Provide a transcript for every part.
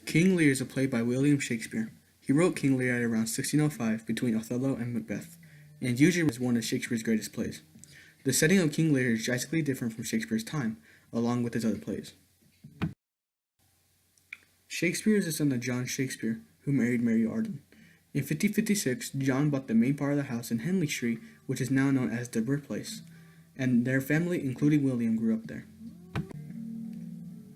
King Lear is a play by William Shakespeare. He wrote King Lear at around 1605 between Othello and Macbeth, and usually is one of Shakespeare's greatest plays. The setting of King Lear is drastically different from Shakespeare's time, along with his other plays. Shakespeare is the son of John Shakespeare, who married Mary Arden. In 1556, John bought the main part of the house in Henley Street, which is now known as the birthplace, and their family, including William, grew up there.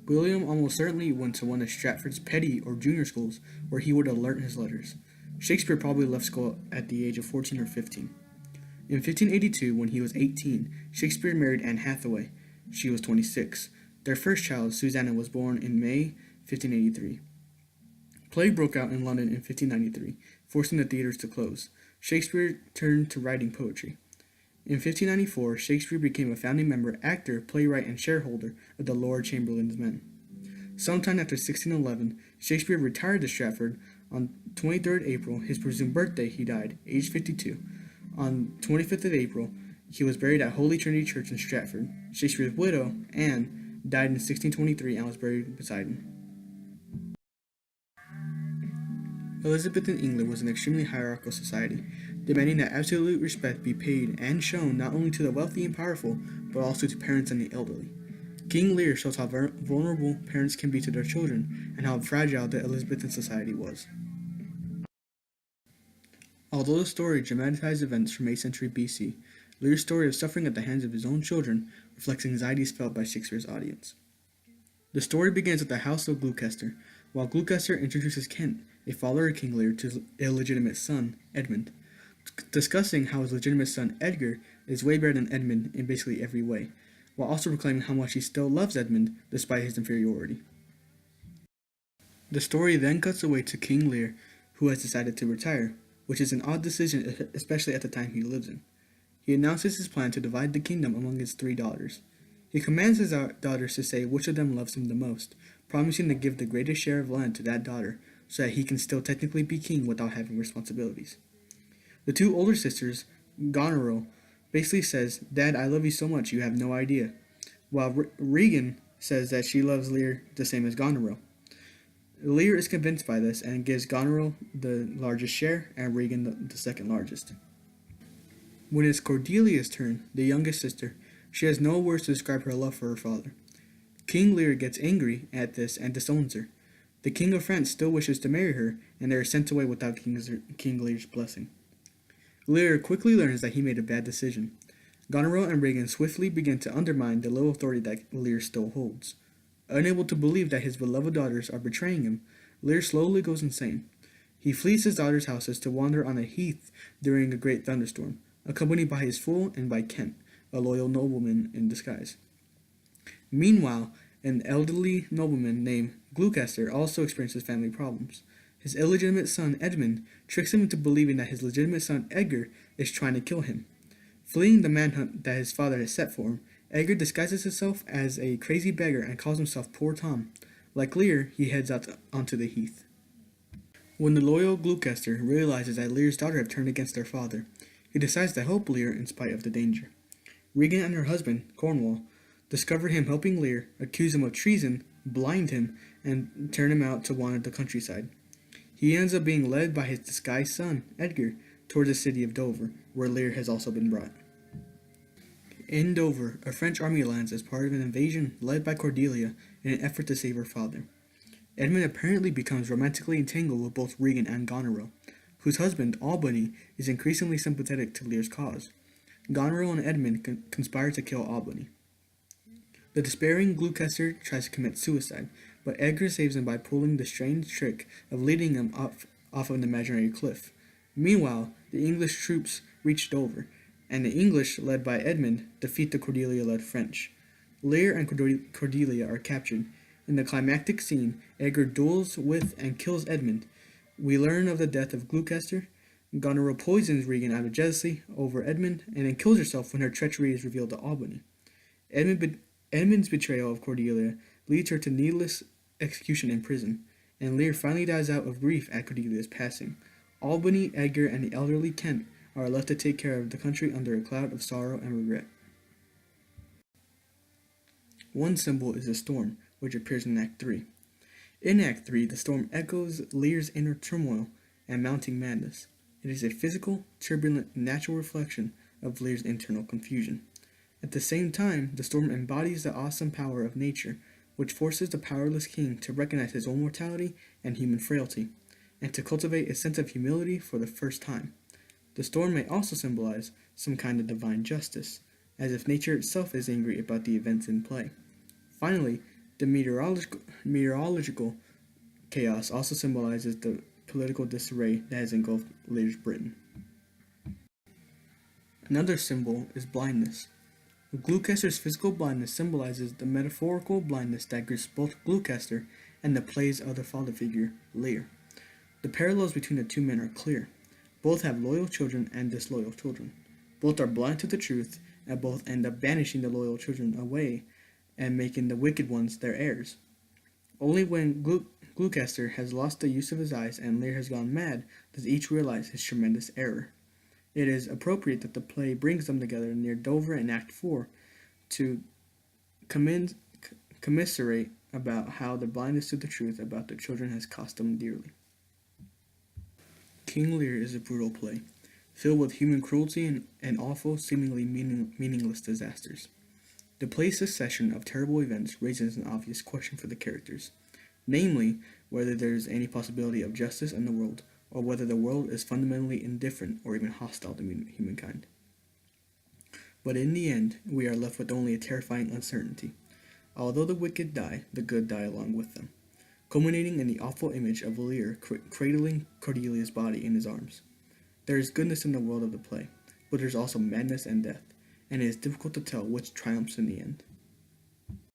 William almost certainly went to one of Stratford's petty or junior schools, where he would have learnt his letters. Shakespeare probably left school at the age of 14 or 15. In 1582, when he was 18, Shakespeare married Anne Hathaway. She was 26. Their first child, Susanna, was born in May 1583. Plague broke out in London in 1593, forcing the theaters to close. Shakespeare turned to writing poetry. In 1594, Shakespeare became a founding member, actor, playwright, and shareholder of the Lord Chamberlain's Men. Sometime after 1611, Shakespeare retired to Stratford. On 23rd April, his presumed birthday, he died, aged 52. On 25th of April, he was buried at Holy Trinity Church in Stratford. Shakespeare's widow, Anne, died in 1623 and was buried beside him. Elizabethan England was an extremely hierarchical society, demanding that absolute respect be paid and shown not only to the wealthy and powerful, but also to parents and the elderly. King Lear shows how vulnerable parents can be to their children and how fragile the Elizabethan society was. Although the story dramatized events from 8th century BC, Lear's story of suffering at the hands of his own children reflects anxieties felt by Shakespeare's audience. The story begins at the house of Gloucester, while Gloucester introduces Kent, a follower of King Lear, to his illegitimate son, Edmund, discussing how his legitimate son, Edgar, is way better than Edmund in basically every way, while also proclaiming how much he still loves Edmund despite his inferiority. The story then cuts away to King Lear, who has decided to retire, which is an odd decision, especially at the time he lives in. He announces his plan to divide the kingdom among his 3 daughters. He commands his daughters to say which of them loves him the most, promising to give the greatest share of land to that daughter, so that he can still technically be king without having responsibilities. The 2 older sisters, Goneril, basically says, "Dad, I love you so much you have no idea," while Regan says that she loves Lear the same as Goneril. Lear is convinced by this and gives Goneril the largest share and Regan the second largest. When it's Cordelia's turn, the youngest sister, she has no words to describe her love for her father. King Lear gets angry at this and disowns her. The King of France still wishes to marry her, and they are sent away without King Lear's blessing. Lear quickly learns that he made a bad decision. Goneril and Regan swiftly begin to undermine the little authority that Lear still holds. Unable to believe that his beloved daughters are betraying him, Lear slowly goes insane. He flees his daughters' houses to wander on a heath during a great thunderstorm, accompanied by his fool and by Kent, a loyal nobleman in disguise. Meanwhile, an elderly nobleman named Gloucester also experiences family problems. His illegitimate son Edmund tricks him into believing that his legitimate son Edgar is trying to kill him. Fleeing the manhunt that his father has set for him, Edgar disguises himself as a crazy beggar and calls himself Poor Tom. Like Lear, he heads out onto the heath. When the loyal Gloucester realizes that Lear's daughter have turned against their father, he decides to help Lear in spite of the danger. Regan and her husband, Cornwall, discover him helping Lear, accuse him of treason, blind him, and turn him out to wander the countryside. He ends up being led by his disguised son, Edgar, towards the city of Dover, where Lear has also been brought. In Dover, a French army lands as part of an invasion led by Cordelia in an effort to save her father. Edmund apparently becomes romantically entangled with both Regan and Goneril, whose husband, Albany, is increasingly sympathetic to Lear's cause. Goneril and Edmund conspire to kill Albany. The despairing Gloucester tries to commit suicide, but Edgar saves him by pulling the strange trick of leading him off of an imaginary cliff. Meanwhile, the English troops reach Dover, and the English, led by Edmund, defeat the Cordelia-led French. Lear and Cordelia are captured. In the climactic scene, Edgar duels with and kills Edmund. We learn of the death of Gloucester. Goneril poisons Regan out of jealousy over Edmund, and then kills herself when her treachery is revealed to Albany. Edmund's betrayal of Cordelia leads her to needless execution in prison, and Lear finally dies out of grief at Cordelia's passing. Albany, Edgar, and the elderly Kent are left to take care of the country under a cloud of sorrow and regret. One symbol is a storm, which appears in Act 3. In Act 3, the storm echoes Lear's inner turmoil and mounting madness. It is a physical, turbulent, natural reflection of Lear's internal confusion. At the same time, the storm embodies the awesome power of nature, which forces the powerless king to recognize his own mortality and human frailty, and to cultivate a sense of humility for the first time. The storm may also symbolize some kind of divine justice, as if nature itself is angry about the events in play. Finally, the meteorological chaos also symbolizes the political disarray that has engulfed Lear's Britain. Another symbol is blindness. Gloucester's physical blindness symbolizes the metaphorical blindness that grips both Gloucester and the play's other father figure, Lear. The parallels between the two men are clear. Both have loyal children and disloyal children. Both are blind to the truth, and both end up banishing the loyal children away and making the wicked ones their heirs. Only when Gloucester has lost the use of his eyes and Lear has gone mad does each realize his tremendous error. It is appropriate that the play brings them together near Dover in Act 4 to commiserate about how the blindness to the truth about their children has cost them dearly. King Lear is a brutal play, filled with human cruelty and awful, seemingly meaningless disasters. The play's succession of terrible events raises an obvious question for the characters, namely, whether there is any possibility of justice in the world, or whether the world is fundamentally indifferent or even hostile to humankind. But in the end, we are left with only a terrifying uncertainty. Although the wicked die, the good die along with them, culminating in the awful image of Lear cradling Cordelia's body in his arms. There is goodness in the world of the play, but there is also madness and death, and it is difficult to tell which triumphs in the end.